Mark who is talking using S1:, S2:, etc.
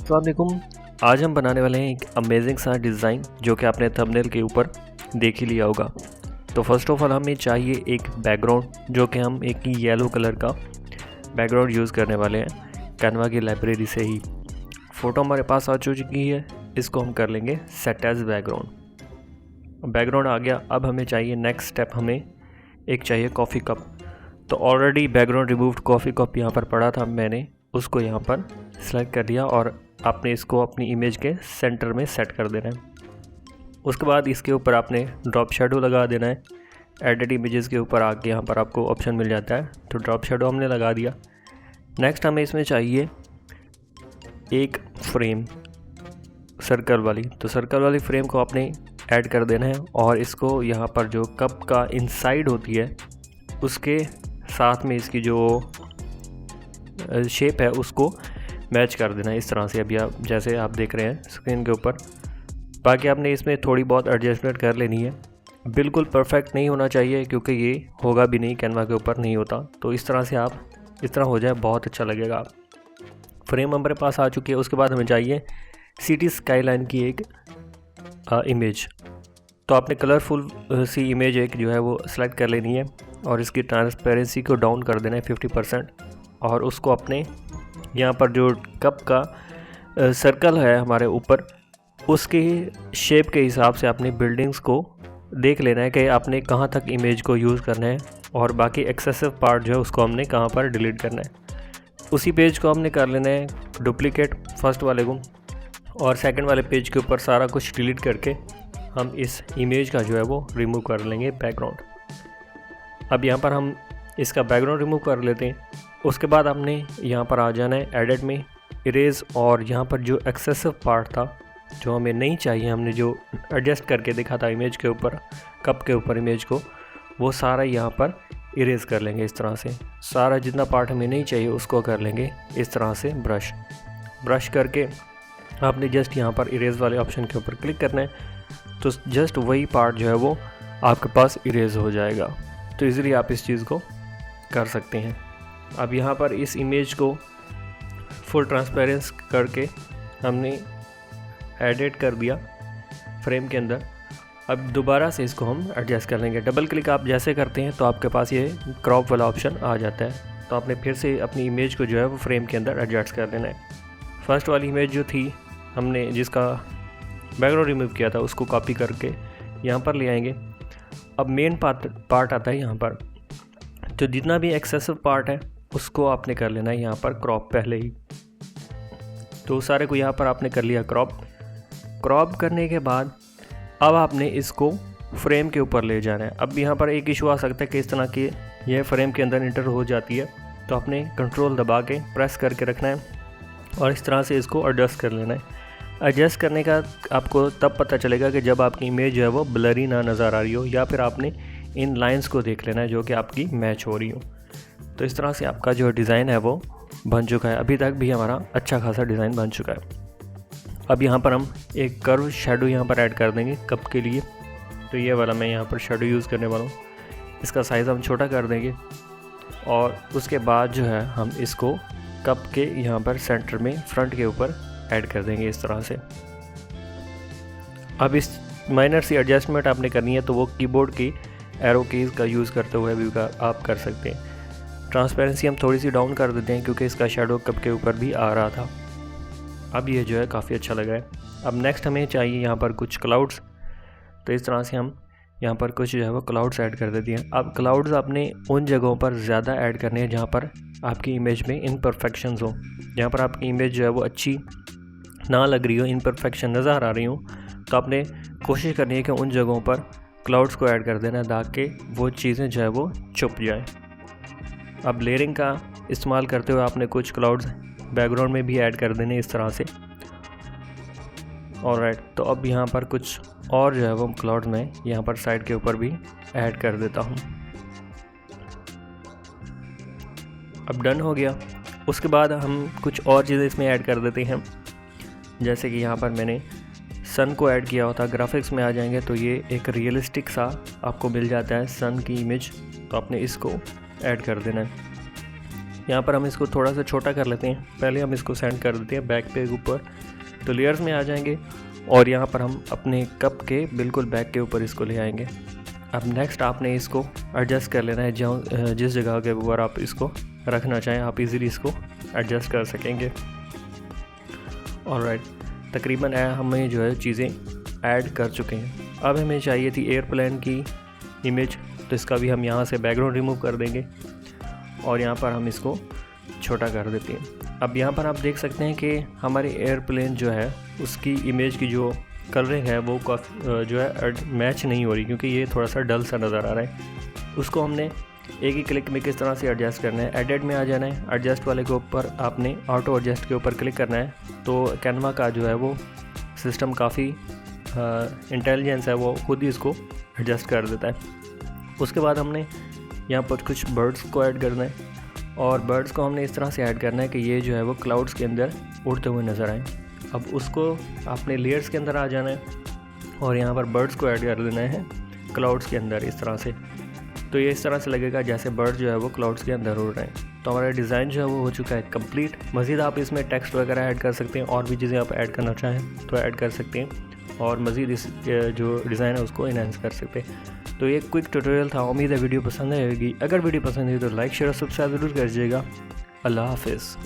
S1: अस्सलाम वालेकुम। आज हम बनाने वाले हैं एक अमेजिंग सा डिज़ाइन जो कि आपने थंबनेल के ऊपर देख ही लिया होगा। तो फर्स्ट ऑफ ऑल हमें चाहिए एक बैकग्राउंड जो कि हम एक येलो कलर का बैकग्राउंड यूज़ करने वाले हैं कैनवा की लाइब्रेरी से ही। फ़ोटो हमारे पास आ चुकी है, इसको हम कर लेंगे सेट एज बैकग्राउंड। बैकग्राउंड आ गया। अब हमें चाहिए नेक्स्ट स्टेप, हमें एक चाहिए कॉफ़ी कप। तो already background removed coffee cup यहाँ पर पड़ा था, मैंने उसको यहाँ पर सेलेक्ट कर लिया और आपने इसको अपनी इमेज के सेंटर में सेट कर देना है। उसके बाद इसके ऊपर आपने ड्रॉप शेडो लगा देना है। एडिट इमेजेस के ऊपर आके यहाँ पर आपको ऑप्शन मिल जाता है, तो ड्रॉप शेडो हमने लगा दिया। नेक्स्ट हमें इसमें चाहिए एक फ्रेम सर्कल वाली, तो सर्कल वाली फ्रेम को आपने ऐड कर देना है और इसको यहाँ पर जो कप का इनसाइड होती है उसके साथ में इसकी जो शेप है उसको मैच कर देना है इस तरह से। अभी आप जैसे आप देख रहे हैं स्क्रीन के ऊपर। बाकी आपने इसमें थोड़ी बहुत एडजस्टमेंट कर लेनी है। बिल्कुल परफेक्ट नहीं होना चाहिए क्योंकि ये होगा भी नहीं, कैनवा के ऊपर नहीं होता। तो इस तरह से आप इस तरह हो जाए, बहुत अच्छा लगेगा। फ्रेम हमारे पास आ चुकी है। उसके बाद हमें चाहिए सिटी स्काईलाइन की एक इमेज। तो आपने कलरफुल सी इमेज एक जो है वो सिलेक्ट कर लेनी है और इसकी ट्रांसपेरेंसी को डाउन कर देना है 50%। और उसको अपने यहाँ पर जो कप का सर्कल है हमारे ऊपर, उसके शेप के हिसाब से अपनी बिल्डिंग्स को देख लेना है कि आपने कहाँ तक इमेज को यूज़ करना है और बाकी एक्सेसिव पार्ट जो है उसको हमने कहाँ पर डिलीट करना है। उसी पेज को हमने कर लेना है डुप्लीकेट फर्स्ट वाले को, और सेकंड वाले पेज के ऊपर सारा कुछ डिलीट करके हम इस इमेज का जो है वो रिमूव कर लेंगे बैकग्राउंड। अब यहाँ पर हम इसका बैकग्राउंड रिमूव कर लेते हैं। उसके बाद हमने यहाँ पर आ जाना है एडिट में, इरेज, और यहाँ पर जो एक्सेसिव पार्ट था जो हमें नहीं चाहिए, हमने जो एडजस्ट करके देखा था इमेज के ऊपर, कप के ऊपर इमेज को, वो सारा यहाँ पर इरेज कर लेंगे इस तरह से। सारा जितना पार्ट हमें नहीं चाहिए उसको कर लेंगे इस तरह से। ब्रश करके आपने जस्ट यहाँ पर इरेज वाले ऑप्शन के ऊपर क्लिक करना है, तो जस्ट वही पार्ट जो है वो आपके पास इरेज हो जाएगा। तो इजीली आप इस चीज़ को कर सकते हैं। अब यहाँ पर इस इमेज को फुल ट्रांसपेरेंस करके हमने एडिट कर दिया फ्रेम के अंदर। अब दोबारा से इसको हम एडजस्ट कर लेंगे। डबल क्लिक आप जैसे करते हैं तो आपके पास ये क्रॉप वाला ऑप्शन आ जाता है। तो आपने फिर से अपनी इमेज को जो है वो फ्रेम के अंदर एडजस्ट कर देना है। फर्स्ट वाली इमेज जो थी हमने जिसका बैकग्राउंड रिमूव किया था उसको कॉपी करके यहाँ पर ले आएंगे। अब मेन पार्ट आता है यहाँ पर, जो जितना भी एक्सेसिव पार्ट है उसको आपने कर लेना है यहाँ पर क्रॉप पहले ही। तो सारे को यहाँ पर आपने कर लिया क्रॉप करने के बाद अब आपने इसको फ्रेम के ऊपर ले जाना है। अब यहाँ पर एक इशू आ सकता है कि इस तरह की यह फ्रेम के अंदर इंटर हो जाती है, तो आपने कंट्रोल दबा के प्रेस करके रखना है और इस तरह से इसको एडजस्ट कर लेना है। एडजस्ट करने का आपको तब पता चलेगा कि जब आपकी इमेज जो है वो ब्लरी ना नज़र आ रही हो, या फिर आपने इन लाइंस को देख लेना है जो कि आपकी मैच हो रही हो। तो इस तरह से आपका जो डिज़ाइन है वो बन चुका है। अभी तक भी हमारा अच्छा खासा डिज़ाइन बन चुका है। अब यहाँ पर हम एक कर्व शेडो यहाँ पर ऐड कर देंगे कप के लिए। तो ये वाला मैं यहाँ पर शेडो यूज़ करने वाला हूँ। इसका साइज़ हम छोटा कर देंगे और उसके बाद जो है हम इसको कप के यहाँ पर सेंटर में फ्रंट के ऊपर ऐड कर देंगे इस तरह से। अब इस माइनर सी एडजस्टमेंट आपने करनी है, तो वो कीबोर्ड की एरो कीज़ का यूज़ करते हुए भी आप कर सकते हैं। ट्रांसपेरेंसी हम थोड़ी सी डाउन कर देते हैं क्योंकि इसका शेडो कप के ऊपर भी आ रहा था। अब ये जो है काफ़ी अच्छा लगा है। अब नेक्स्ट हमें चाहिए यहाँ पर कुछ क्लाउड्स। तो इस तरह से हम यहाँ पर कुछ जो है वो क्लाउड्स ऐड कर देते हैं। अब क्लाउड्स आपने उन जगहों पर ज़्यादा ऐड करने हैं जहाँ पर आपकी इमेज में इम्परफेक्शंस हो, जहाँ पर आपकी इमेज जो है वो अच्छी ना लग रही हो, इम्परफेक्शन नज़र आ रही हो, तो आपने कोशिश करनी है कि उन जगहों पर क्लाउड्स को ऐड कर देना ताकि वो चीज़ें जो है वो छुप जाए। अब लेयरिंग का इस्तेमाल करते हुए आपने कुछ क्लाउड्स बैकग्राउंड में भी ऐड कर देने इस तरह से। ऑलराइट, तो अब यहाँ पर कुछ और जो है वो क्लाउड्स में यहाँ पर साइड के ऊपर भी ऐड कर देता हूँ। अब डन हो गया। उसके बाद हम कुछ और चीज़ें इसमें ऐड कर देते हैं, जैसे कि यहाँ पर मैंने सन को ऐड किया होता। ग्राफिक्स में आ जाएंगे तो ये एक रियलिस्टिक सा आपको मिल जाता है सन की इमेज, तो आपने इसको ऐड कर देना है। यहाँ पर हम इसको थोड़ा सा छोटा कर लेते हैं। पहले हम इसको सेंड कर देते हैं बैक पे ऊपर, तो लेयर्स में आ जाएंगे और यहाँ पर हम अपने कप के बिल्कुल बैक के ऊपर इसको ले आएंगे। अब नेक्स्ट आपने इसको एडजस्ट कर लेना है, जिस जगह के ऊपर आप इसको रखना चाहें आप इजीली इसको एडजस्ट कर सकेंगे। ऑलराइट, तकरीबन हमें जो है चीज़ें ऐड कर चुके हैं। अब हमें चाहिए थी एयरप्लेन की इमेज, तो इसका भी हम यहाँ से बैकग्राउंड रिमूव कर देंगे और यहाँ पर हम इसको छोटा कर देते हैं। अब यहाँ पर आप देख सकते हैं कि हमारे एयरप्लेन जो है उसकी इमेज की जो कलरिंग है वो जो है मैच नहीं हो रही, क्योंकि ये थोड़ा सा डल सा नज़र आ रहा है। उसको हमने एक ही क्लिक में किस तरह से एडजस्ट करना है, एडिट में आ जाना है, एडजस्ट वाले के ऊपर आपने ऑटो एडजस्ट के ऊपर क्लिक करना है, तो कैनवा का जो है वो सिस्टम काफ़ी इंटेलिजेंस है, वो खुद ही इसको एडजस्ट कर देता है। उसके बाद हमने यहाँ पर कुछ बर्ड्स को ऐड करना है और बर्ड्स को हमने इस तरह से ऐड करना है कि ये जो है वो क्लाउड्स के अंदर उड़ते हुए नज़र आए। अब उसको आपने लेयर्स के अंदर आ जाना है और यहाँ पर बर्ड्स को ऐड कर देना है क्लाउड्स के अंदर इस तरह से, तो ये इस तरह से लगेगा जैसे बर्ड जो है वो क्लाउड्स के अंदर उड़ रहे हैं। तो हमारा डिज़ाइन जो है वो हो चुका है कंप्लीट। मज़ीद आप इसमें टेक्स्ट वगैरह ऐड कर सकते हैं और भी चीज़ें आप ऐड करना चाहें तो ऐड कर सकते हैं और मज़ीद इस जो डिज़ाइन है उसको इनहेंस कर सकते हैं। तो ये क्विक ट्यूटोरियल था, उम्मीद है वीडियो पसंद आएगी। अगर वीडियो पसंद है तो लाइक शेयर और सब्सक्राइब ज़रूर कर दीजिएगा। अल्लाह हाफिज़।